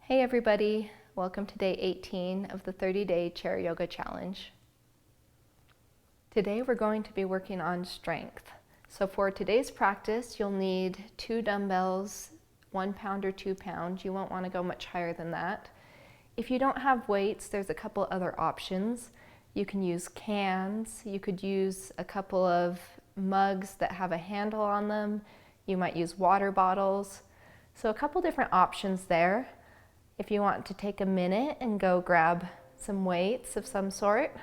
Hey everybody, welcome to day 18 of the 30-day chair yoga challenge. Today we're going to be working on strength. So for today's practice, you'll need 2 dumbbells, 1 pound or 2 pounds. You won't want to go much higher than that. If you don't have weights, there's a couple other options. You can use cans, you could use a couple of mugs that have a handle on them. You might use water bottles. So a couple different options there. If you want to take a minute and go grab some weights of some sort.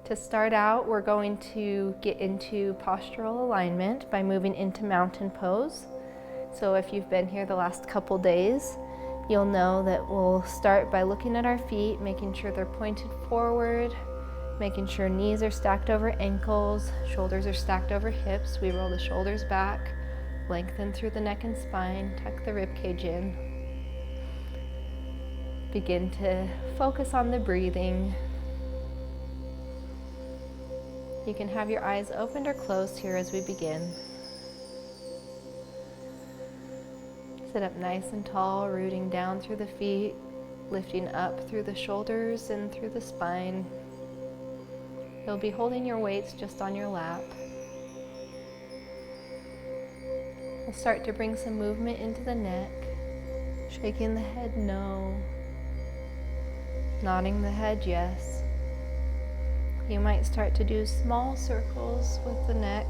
To start out, we're going to get into postural alignment by moving into mountain pose. So if you've been here the last couple days, you'll know that we'll start by looking at our feet, making sure they're pointed forward, making sure knees are stacked over ankles, shoulders are stacked over hips. We roll the shoulders back. Lengthen through the neck and spine, tuck the rib cage in. Begin to focus on the breathing. You can have your eyes opened or closed here as we begin. Sit up nice and tall, rooting down through the feet, lifting up through the shoulders and through the spine. You'll be holding your weights just on your lap. We'll start to bring some movement into the neck, shaking the head no, nodding the head yes. You might start to do small circles with the neck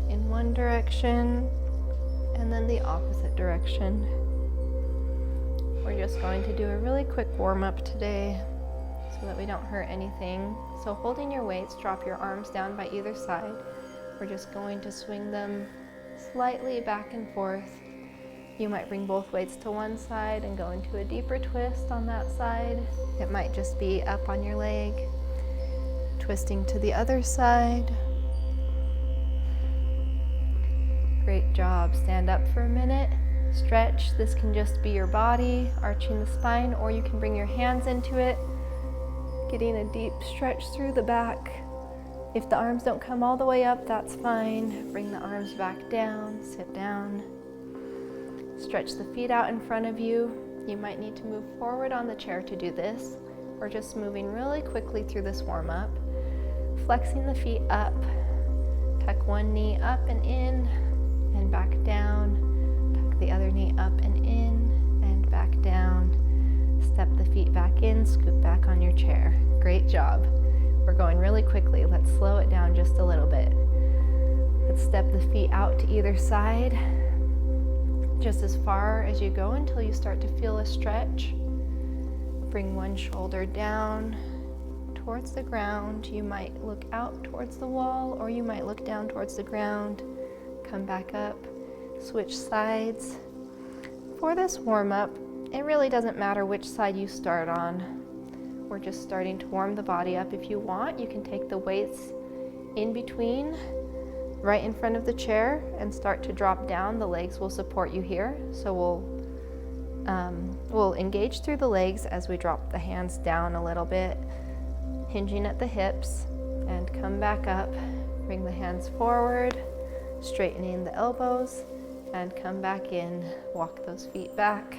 in one direction and then the opposite direction. We're just going to do a really quick warm-up today so that we don't hurt anything. So holding your weights, drop your arms down by either side. We're just going to swing them slightly back and forth. You might bring both weights to one side and go into a deeper twist on that side. It might just be up on your leg, twisting to the other side. Great job. Stand up for a minute, stretch. This can just be your body, arching the spine, or you can bring your hands into it, getting a deep stretch through the back. If the arms don't come all the way up, that's fine. Bring the arms back down, sit down. Stretch the feet out in front of you. You might need to move forward on the chair to do this. We're just moving really quickly through this warm-up. Flexing the feet up. Tuck one knee up and in and back down. Tuck the other knee up and in and back down. Step the feet back in, scoop back on your chair. Great job. We're going really quickly. Let's slow it down just a little bit. Let's step the feet out to either side, just as far as you go until you start to feel a stretch. Bring one shoulder down towards the ground. You might look out towards the wall, or you might look down towards the ground. Come back up, switch sides. For this warm-up, it really doesn't matter which side you start on. We're just starting to warm the body up. If you want, you can take the weights in between, right in front of the chair, and start to drop down. The legs will support you here. So we'll engage through the legs as we drop the hands down a little bit, hinging at the hips, and come back up. Bring the hands forward, straightening the elbows, and come back in. Walk those feet back.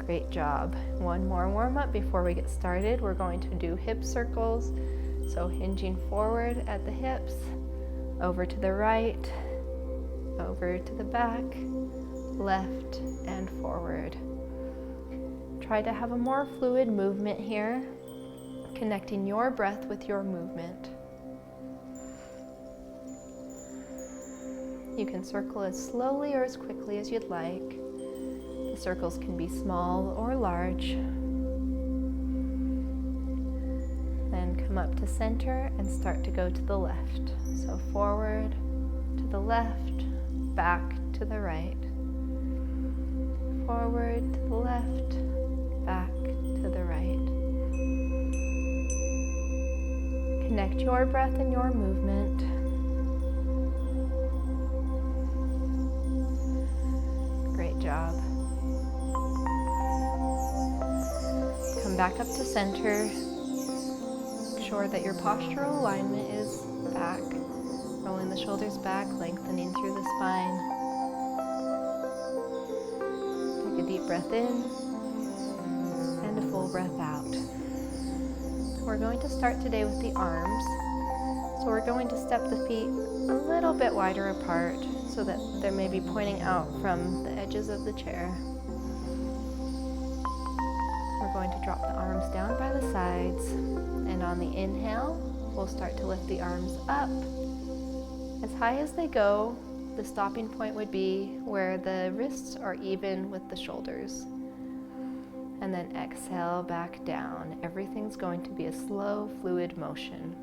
Great job. One more warm-up before we get started. We're going to do hip circles. So hinging forward at the hips, over to the right, over to the back, left and forward. Try to have a more fluid movement here, connecting your breath with your movement. You can circle as slowly or as quickly as you'd like. The circles can be small or large. Then come up to center and start to go to the left. So forward, to the left, back to the right. Forward, to the left, back to the right. Connect your breath and your movement. Great job. Come back up to center. Make sure that your postural alignment is back. Rolling pulling the shoulders back, lengthening through the spine. Take a deep breath in and a full breath out. We're going to start today with the arms. So we're going to step the feet a little bit wider apart so that they're maybe pointing out from the edges of the chair. We're going to drop the arms down by the sides, and on the inhale, we'll start to lift the arms up. As high as they go, the stopping point would be where the wrists are even with the shoulders. And then exhale back down. Everything's going to be a slow, fluid motion.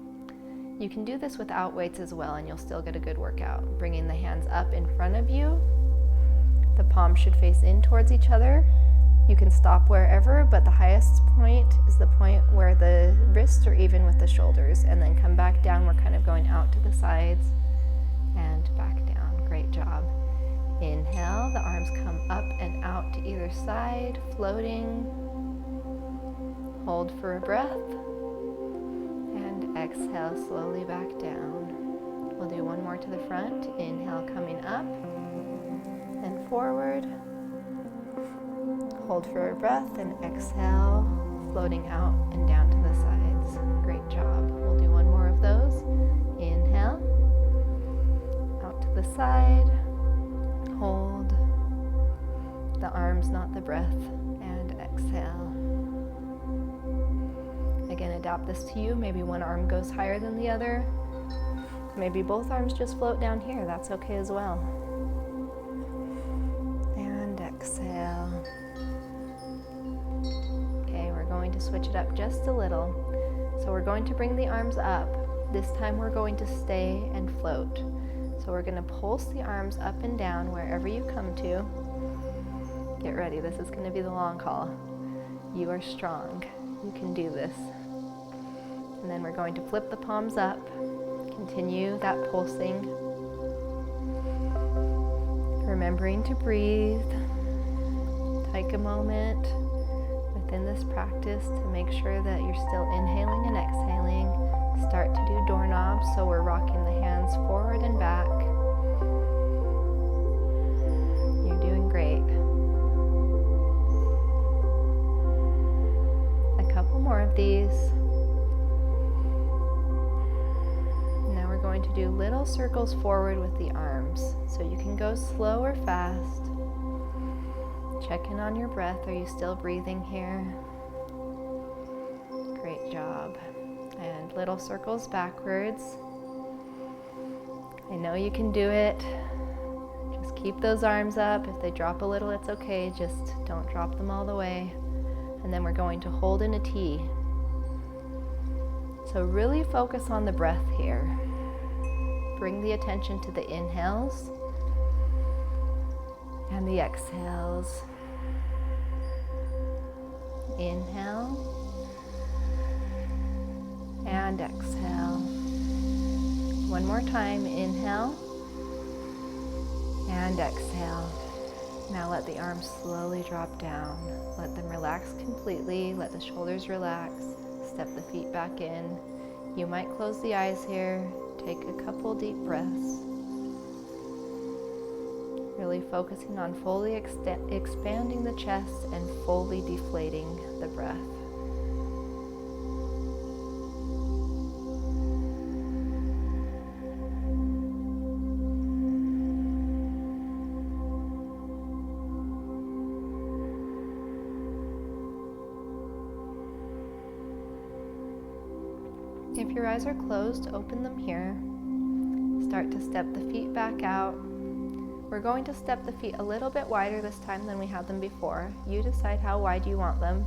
You can do this without weights as well, and you'll still get a good workout. Bringing the hands up in front of you. The palms should face in towards each other. You can stop wherever, but the highest point is the point where the wrists are even with the shoulders, and then come back down. We're kind of going out to the sides and back down. Great job. Inhale, the arms come up and out to either side, floating. Hold for a breath. And exhale slowly back down. We'll do one more to the front. Inhale, coming up and forward. Hold for a breath and exhale, floating out and down to the sides. Great job. We'll do one more of those. Inhale, out to the side. Hold. The arms, not the breath. And exhale. Again, adapt this to you. Maybe one arm goes higher than the other. Maybe both arms just float down here. That's okay as well. And exhale. Okay, we're going to switch it up just a little. So we're going to bring the arms up. This time we're going to stay and float. So we're going to pulse the arms up and down wherever you come to. Get ready. This is going to be the long haul. You are strong. You can do this. And then we're going to flip the palms up. Continue that pulsing. Remembering to breathe. Take a moment within this practice to make sure that you're still inhaling and exhaling. Start to do doorknobs, so we're rocking the hands forward and back. You're doing great. A couple more of these. Now we're going to do little circles forward with the arms. So you can go slow or fast. Check in on your breath. Are you still breathing here? Great job. And little circles backwards. I know you can do it. Just keep those arms up. If they drop a little, it's okay. Just don't drop them all the way. And then we're going to hold in a T. So really focus on the breath here. Bring the attention to the inhales and the exhales. Inhale. And exhale. One more time. Inhale. And exhale. Now let the arms slowly drop down. Let them relax completely. Let the shoulders relax. Step the feet back in. You might close the eyes here. Take a couple deep breaths. Really focusing on fully expanding the chest and fully deflating the breath. If your eyes are closed, open them here. Start to step the feet back out. We're going to step the feet a little bit wider this time than we had them before. You decide how wide you want them.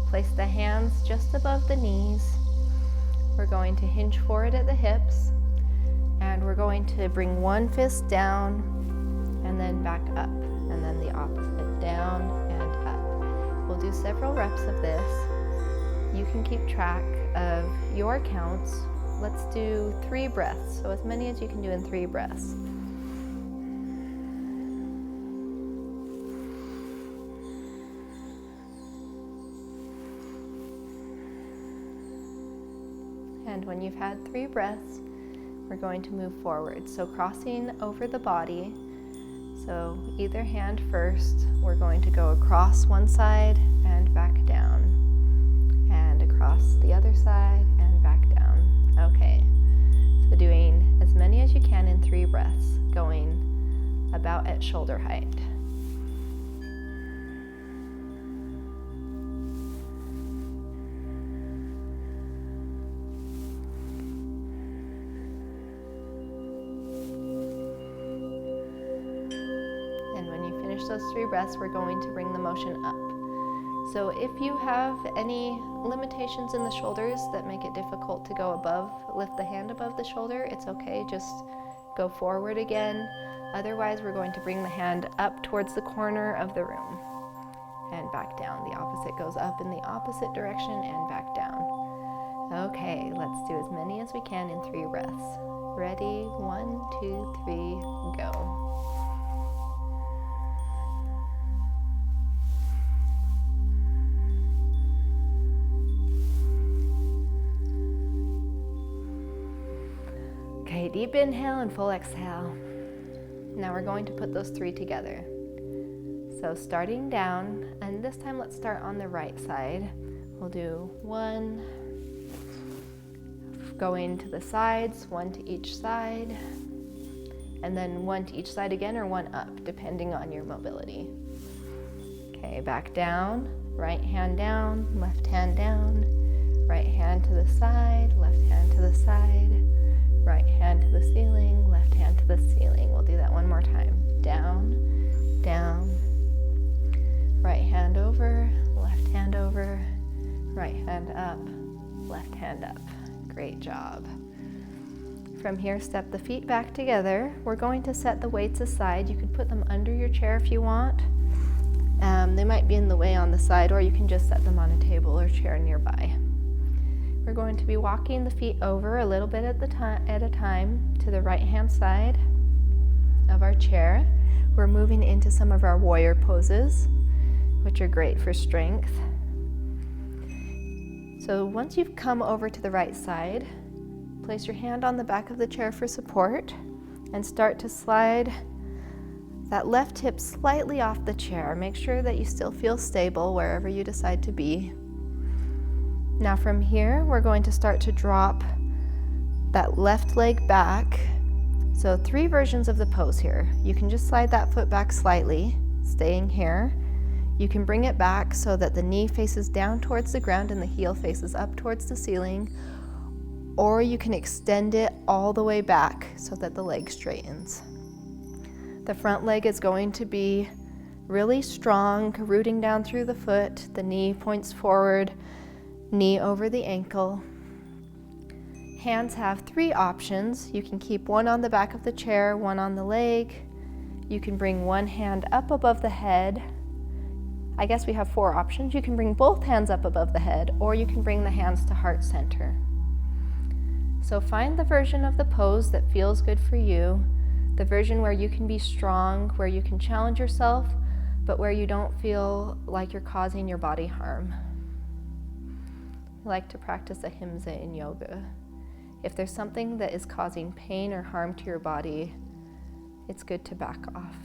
Place the hands just above the knees. We're going to hinge forward at the hips, and we're going to bring one fist down and then back up, and then the opposite, down and up. We'll do several reps of this. You can keep track of your counts. Let's do 3 breaths, so as many as you can do in 3 breaths. And when you've had 3 breaths, we're going to move forward. So crossing over the body. So either hand first, we're going to go across one side and back down. And across the other side and back down. Okay, so doing as many as you can in 3 breaths, going about at shoulder height. Those 3 breaths, we're going to bring the motion up. So if you have any limitations in the shoulders that make it difficult to go above, lift the hand above the shoulder, it's okay, just go forward again. Otherwise, we're going to bring the hand up towards the corner of the room and back down. The opposite goes up in the opposite direction and back down. Okay, let's do as many as we can in 3 breaths. Ready? 1, 2, 3, go. Okay, deep inhale and full exhale. Now we're going to put those 3 together. So starting down, and this time let's start on the right side. We'll do 1, going to the sides, 1 to each side, and then 1 to each side again, or 1 up, depending on your mobility. Okay, back down, right hand down, left hand down, right hand to the side, left hand to the side, right hand to the ceiling, left hand to the ceiling. We'll do that one more time. Down, down, right hand over, right hand up, left hand up. Great job. From here, step the feet back together. We're going to set the weights aside. You could put them under your chair if you want. They might be in the way on the side, or you can just set them on a table or chair nearby. We're going to be walking the feet over a little bit at a time to the right hand side of our chair. We're moving into some of our warrior poses, which are great for strength. So once you've come over to the right side, place your hand on the back of the chair for support and start to slide that left hip slightly off the chair. Make sure that you still feel stable wherever you decide to be. Now from here, we're going to start to drop that left leg back. So 3 versions of the pose here. You can just slide that foot back slightly, staying here. You can bring it back so that the knee faces down towards the ground and the heel faces up towards the ceiling, or you can extend it all the way back so that the leg straightens. The front leg is going to be really strong, rooting down through the foot. The knee points forward, knee over the ankle. Hands have 3 options. You can keep 1 on the back of the chair, 1 on the leg. You can bring 1 hand up above the head. I guess we have 4 options. You can bring both hands up above the head, or you can bring the hands to heart center. So find the version of the pose that feels good for you, the version where you can be strong, where you can challenge yourself, but where you don't feel like you're causing your body harm. I like to practice ahimsa in yoga. If there's something that is causing pain or harm to your body, it's good to back off.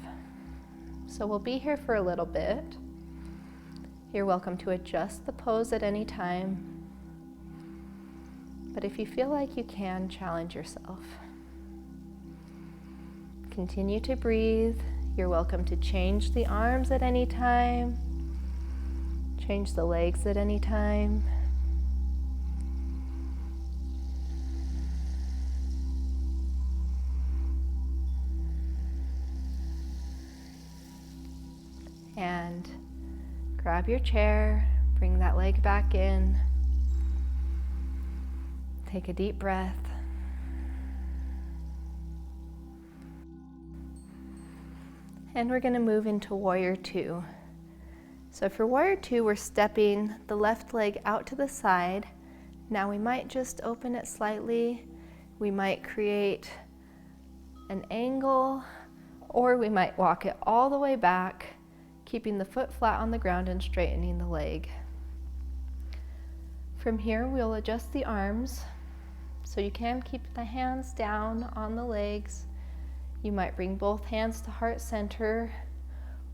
So we'll be here for a little bit. You're welcome to adjust the pose at any time. But if you feel like you can, challenge yourself. Continue to breathe. You're welcome to change the arms at any time. Change the legs at any time. And grab your chair, bring that leg back in. Take a deep breath. And we're going to move into Warrior 2. So for Warrior 2, we're stepping the left leg out to the side. Now we might just open it slightly. We might create an angle, or we might walk it all the way back, keeping the foot flat on the ground and straightening the leg. From here, we'll adjust the arms. So you can keep the hands down on the legs. You might bring both hands to heart center,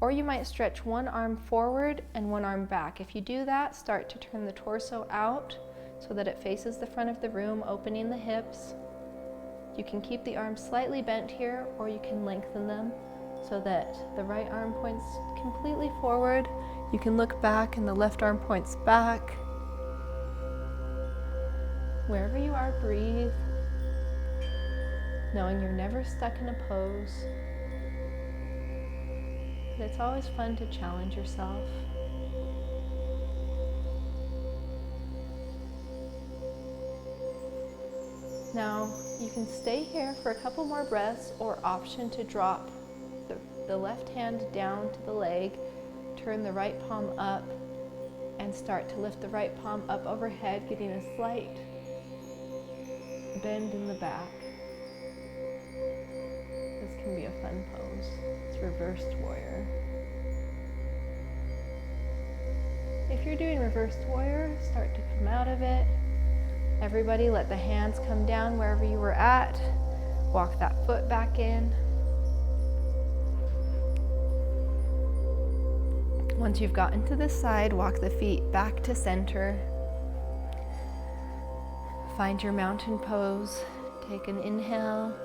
or you might stretch one arm forward and one arm back. If you do that, start to turn the torso out so that it faces the front of the room, opening the hips. You can keep the arms slightly bent here, or you can lengthen them so that the right arm points completely forward. You can look back and the left arm points back. Wherever you are, breathe, knowing you're never stuck in a pose. But it's always fun to challenge yourself. Now, you can stay here for a couple more breaths, or option to drop the left hand down to the leg, turn the right palm up, and start to lift the right palm up overhead, getting a slight bend in the back. This can be a fun pose. It's reversed warrior. If you're doing reversed warrior, start to come out of it. Everybody let the hands come down wherever you were at. Walk that foot back in. Once you've gotten to this side, walk the feet back to center. Find your mountain pose. Take an inhale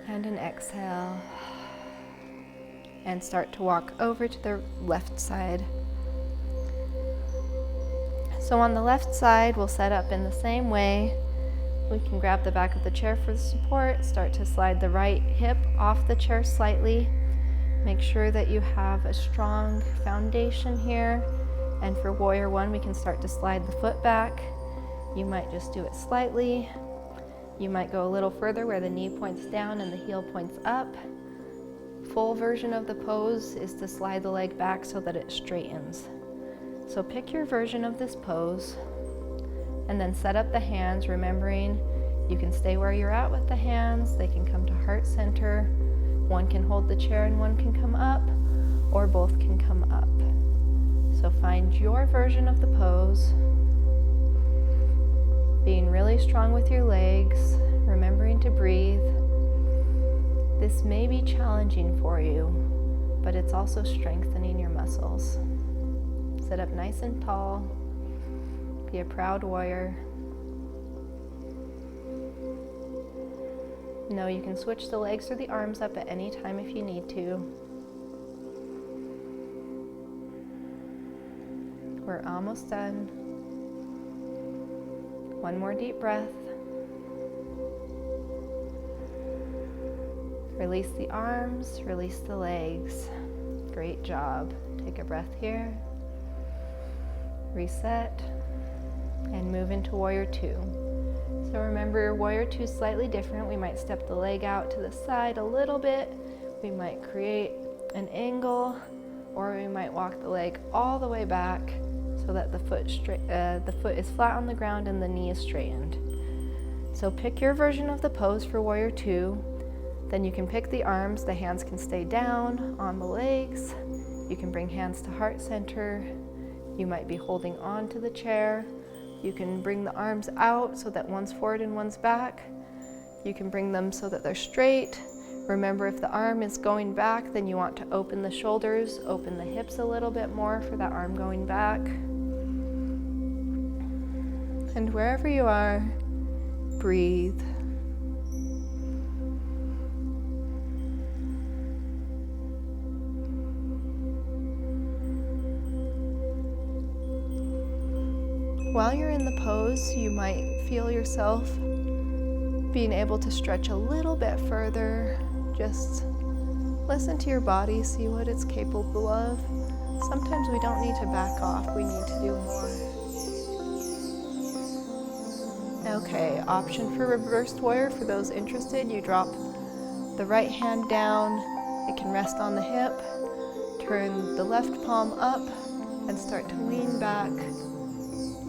and an exhale. And start to walk over to the left side. So on the left side, we'll set up in the same way. We can grab the back of the chair for the support. Start to slide the right hip off the chair slightly. Make sure that you have a strong foundation here. And for warrior one, we can start to slide the foot back. You might just do it slightly. You might go a little further where the knee points down and the heel points up. Full version of the pose is to slide the leg back so that it straightens. So pick your version of this pose and then set up the hands, remembering you can stay where you're at with the hands. They can come to heart center. One can hold the chair and one can come up, or both can come up. So find your version of the pose. Being really strong with your legs, remembering to breathe. This may be challenging for you, but it's also strengthening your muscles. Sit up nice and tall. Be a proud warrior. Know you can switch the legs or the arms up at any time if you need to. We're almost done. One more deep breath. Release the arms, release the legs. Great job. Take a breath here. Reset. And move into warrior two. So remember, warrior two is slightly different. We might step the leg out to the side a little bit. We might create an angle, or we might walk the leg all the way back so that the foot is flat on the ground and the knee is straightened. So pick your version of the pose for warrior two. Then you can pick the arms. The hands can stay down on the legs. You can bring hands to heart center. You might be holding on to the chair. You can bring the arms out so that one's forward and one's back. You can bring them so that they're straight. Remember, if the arm is going back, then you want to open the shoulders, open the hips a little bit more for that arm going back. And wherever you are, breathe. While you're in the pose, you might feel yourself being able to stretch a little bit further. Just listen to your body, see what it's capable of. Sometimes we don't need to back off, we need to do more. Okay, option for reversed warrior. For those interested, you drop the right hand down. It can rest on the hip. Turn the left palm up and start to lean back,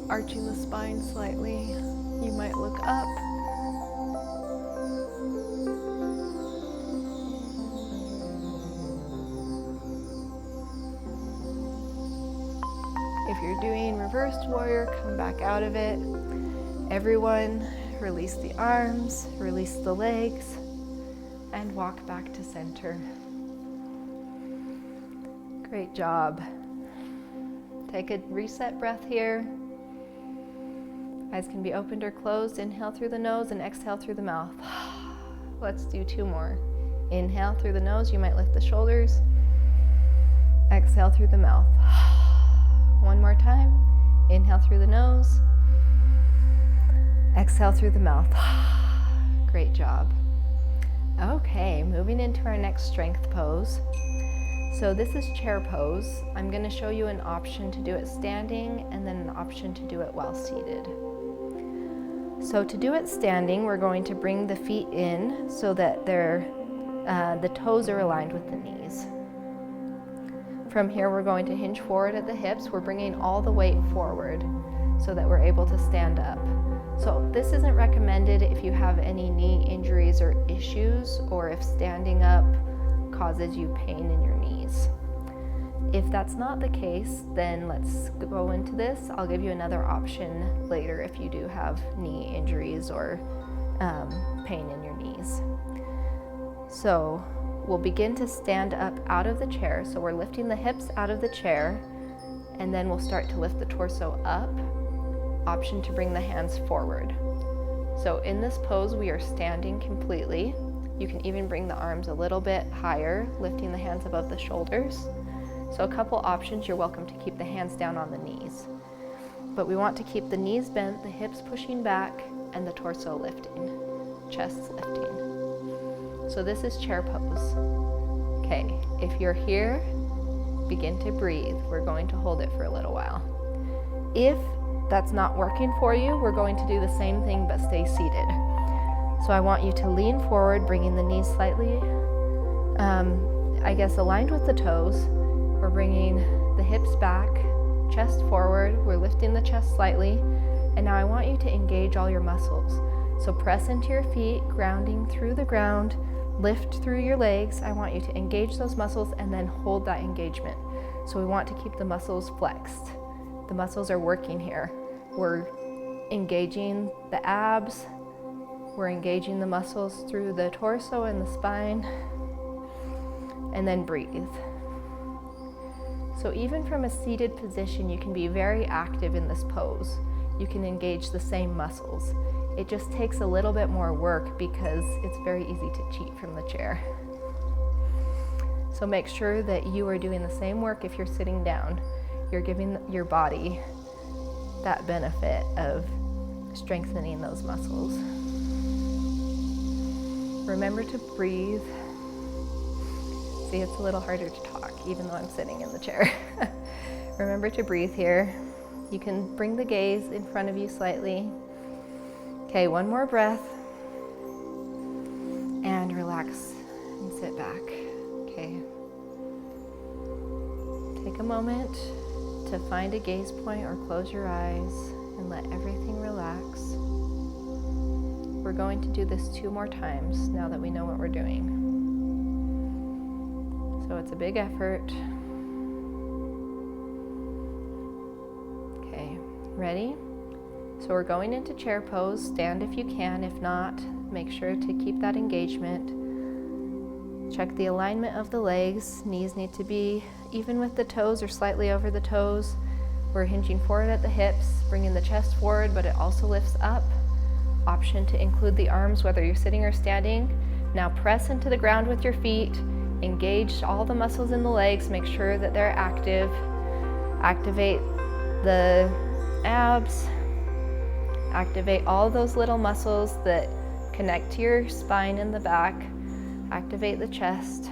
arching the spine slightly. You might look up. If you're doing reversed warrior, come back out of it. Everyone, release the arms, release the legs, and walk back to center. Great job. Take a reset breath here. Eyes can be opened or closed. Inhale through the nose and exhale through the mouth. Let's do 2 more. Inhale through the nose, you might lift the shoulders. Exhale through the mouth. 1 more time. Inhale through the nose. Exhale through the mouth. Great job. Okay, moving into our next strength pose. So this is chair pose. I'm going to show you an option to do it standing and then an option to do it while seated. So to do it standing, we're going to bring the feet in so that the toes are aligned with the knees. From here, we're going to hinge forward at the hips. We're bringing all the weight forward so that we're able to stand up. So this isn't recommended if you have any knee injuries or issues, or if standing up causes you pain in your knees. If that's not the case, then let's go into this. I'll give you another option later if you do have knee injuries or pain in your knees. So we'll begin to stand up out of the chair. So we're lifting the hips out of the chair, and then we'll start to lift the torso up. Option to bring the hands forward. So in this pose, we are standing completely. You can even bring the arms a little bit higher, lifting the hands above the shoulders. So a couple options. You're welcome to keep the hands down on the knees. But we want to keep the knees bent, the hips pushing back, and the torso lifting, chest lifting. So this is chair pose. Okay, if you're here, begin to breathe. We're going to hold it for a little while. If that's not working for you, we're going to do the same thing but stay seated. So I want you to lean forward, bringing the knees slightly, aligned with the toes. We're bringing the hips back, chest forward. We're lifting the chest slightly. And now I want you to engage all your muscles. So press into your feet, grounding through the ground, lift through your legs. I want you to engage those muscles and then hold that engagement. So we want to keep the muscles flexed. The muscles are working here. We're engaging the abs. We're engaging the muscles through the torso and the spine. And then breathe. So even from a seated position, you can be very active in this pose. You can engage the same muscles. It just takes a little bit more work because it's very easy to cheat from the chair. So make sure that you are doing the same work if you're sitting down. You're giving your body that benefit of strengthening those muscles. Remember to breathe. See, it's a little harder to talk even though I'm sitting in the chair. Remember to breathe here. You can bring the gaze in front of you slightly. Okay, 1 more breath. And relax and sit back. Okay. Take a moment to find a gaze point or close your eyes and let everything relax. We're going to do this 2 more times now that we know what we're doing. So it's a big effort. Okay, ready? So we're going into chair pose. Stand if you can. If not, make sure to keep that engagement. Check the alignment of the legs. Knees need to be even with the toes or slightly over the toes. We're hinging forward at the hips, bringing the chest forward, but it also lifts up. Option to include the arms, whether you're sitting or standing. Now press into the ground with your feet. Engage all the muscles in the legs. Make sure that they're active. Activate the abs. Activate all those little muscles that connect to your spine in the back. Activate the chest.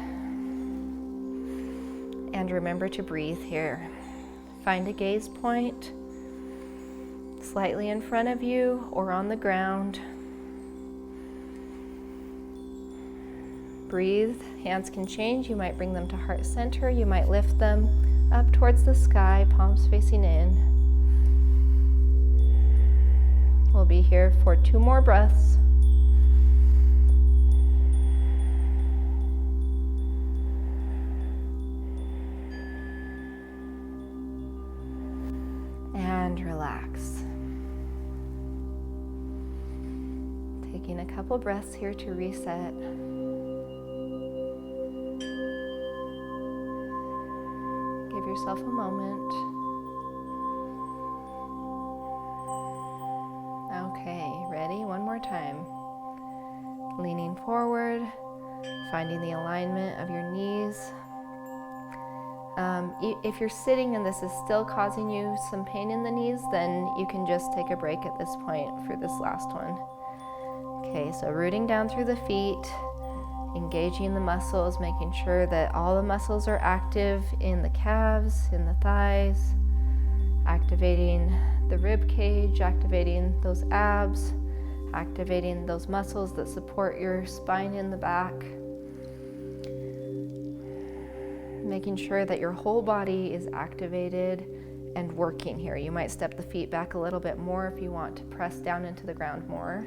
And remember to breathe here. Find a gaze point slightly in front of you or on the ground. Breathe. Hands can change. You might bring them to heart center. You might lift them up towards the sky, palms facing in. We'll be here for 2 more breaths. And relax. couple breaths here to reset. Give yourself a moment. Okay, ready? One more time. Leaning forward, finding the alignment of your knees. If you're sitting and this is still causing you some pain in the knees, then you can just take a break at this point for this last one. Okay, so rooting down through the feet, engaging the muscles, making sure that all the muscles are active in the calves, in the thighs, activating the rib cage, activating those abs, activating those muscles that support your spine in the back. Making sure that your whole body is activated and working here. You might step the feet back a little bit more if you want to press down into the ground more.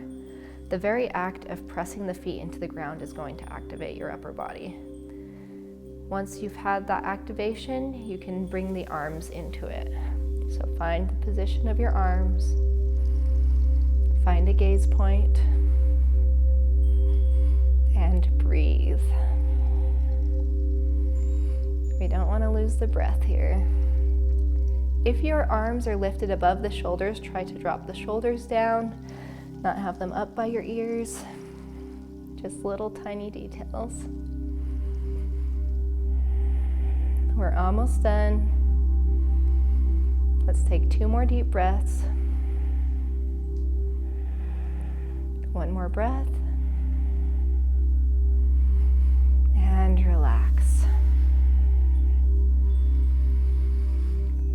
The very act of pressing the feet into the ground is going to activate your upper body. Once you've had that activation, you can bring the arms into it. So find the position of your arms, find a gaze point, and breathe. We don't want to lose the breath here. If your arms are lifted above the shoulders, try to drop the shoulders down, not have them up by your ears. Just little tiny details. We're almost done. Let's take 2 more deep breaths. One more breath. And relax.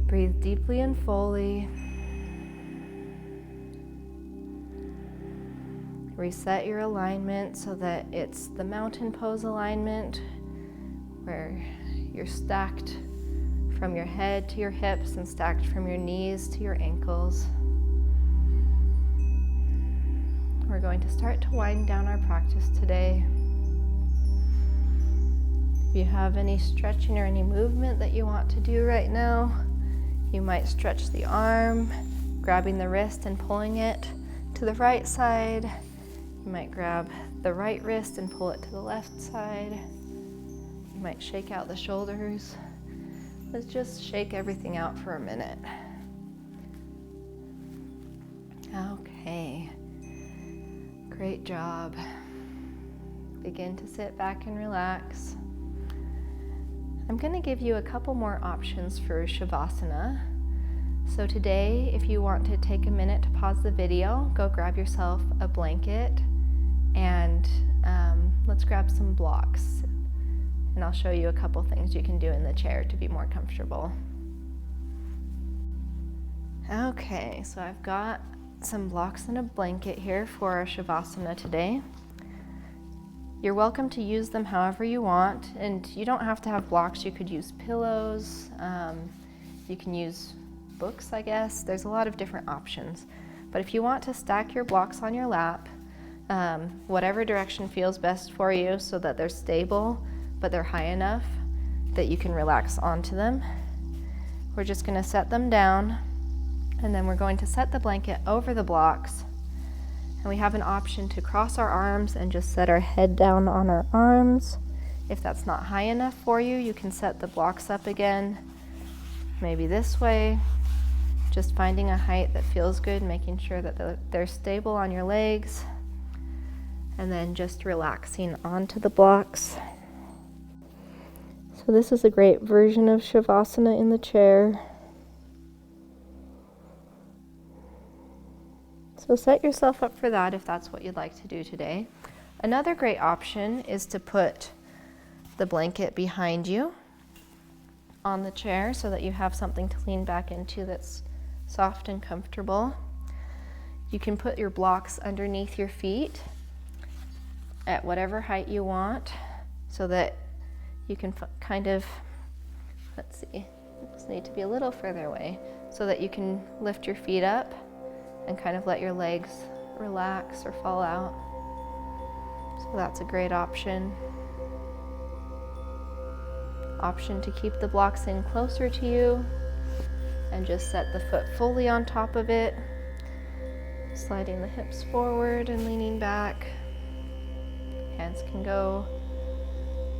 Breathe deeply and fully. Reset your alignment so that it's the mountain pose alignment where you're stacked from your head to your hips and stacked from your knees to your ankles. We're going to start to wind down our practice today. If you have any stretching or any movement that you want to do right now, you might stretch the arm, grabbing the wrist and pulling it to the right side. You might grab the right wrist and pull it to the left side. You might shake out the shoulders. Let's just shake everything out for a minute. Okay, great job. Begin to sit back and relax. I'm going to give you a couple more options for Shavasana. So today, if you want to take a minute to pause the video, go grab yourself a blanket and let's grab some blocks. And I'll show you a couple things you can do in the chair to be more comfortable. Okay, so I've got some blocks and a blanket here for our Shavasana today. You're welcome to use them however you want, and you don't have to have blocks. You could use pillows, you can use books, I guess. There's a lot of different options. But if you want to stack your blocks on your lap, whatever direction feels best for you so that they're stable, but they're high enough that you can relax onto them. We're just going to set them down, and then we're going to set the blanket over the blocks. And we have an option to cross our arms and just set our head down on our arms. If that's not high enough for you, you can set the blocks up again, maybe this way. Just finding a height that feels good, making sure that they're stable on your legs, and then just relaxing onto the blocks. So this is a great version of Shavasana in the chair. So set yourself up for that if that's what you'd like to do today. Another great option is to put the blanket behind you on the chair so that you have something to lean back into that's soft and comfortable. You can put your blocks underneath your feet at whatever height you want so that you can kind of, let's see, just need to be a little further away so that you can lift your feet up and kind of let your legs relax or fall out. So that's a great option. Option to keep the blocks in closer to you and just set the foot fully on top of it, sliding the hips forward and leaning back. hands can go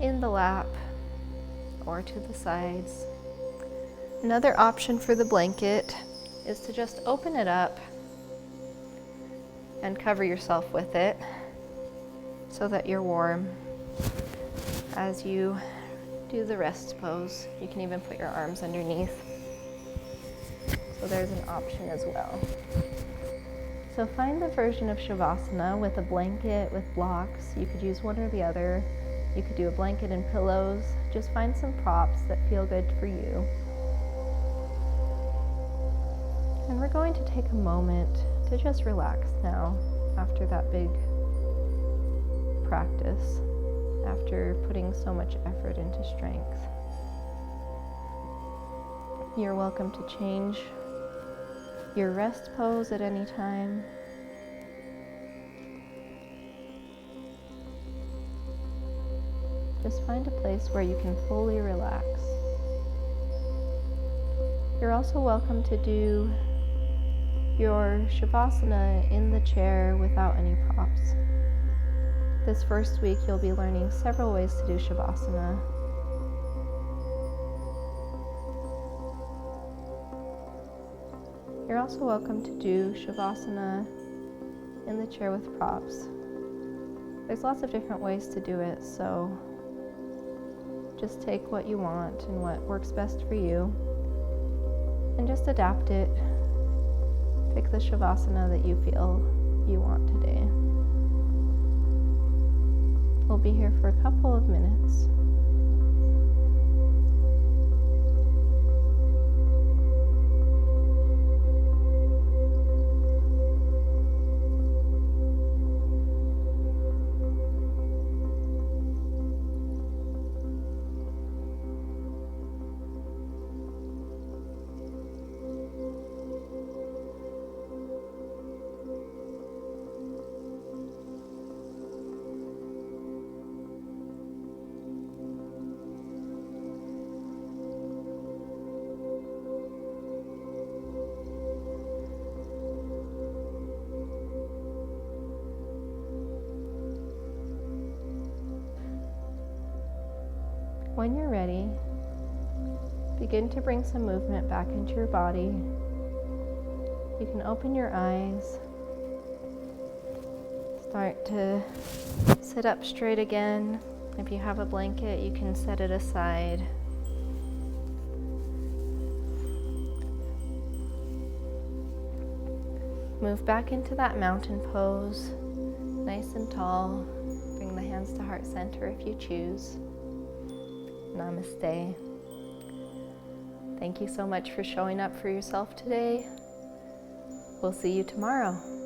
in the lap or to the sides. Another option for the blanket is to just open it up and cover yourself with it so that you're warm as you do the rest pose. You can even put your arms underneath. So there's an option as well. So find the version of Shavasana with a blanket, with blocks. You could use one or the other. You could do a blanket and pillows. Just find some props that feel good for you. And we're going to take a moment to just relax now after that big practice, after putting so much effort into strength. You're welcome to change your rest pose at any time. Just find a place where you can fully relax. You're also welcome to do your Shavasana in the chair without any props. This first week you'll be learning several ways to do Shavasana. You're also welcome to do Shavasana in the chair with props. There's lots of different ways to do it, so just take what you want and what works best for you and just adapt it. Pick the Shavasana that you feel you want today. We'll be here for a couple of minutes. When you're ready, begin to bring some movement back into your body. You can open your eyes, start to sit up straight again. If you have a blanket, you can set it aside. Move back into that mountain pose, nice and tall. Bring the hands to heart center if you choose. Namaste. Thank you so much for showing up for yourself today. We'll see you tomorrow.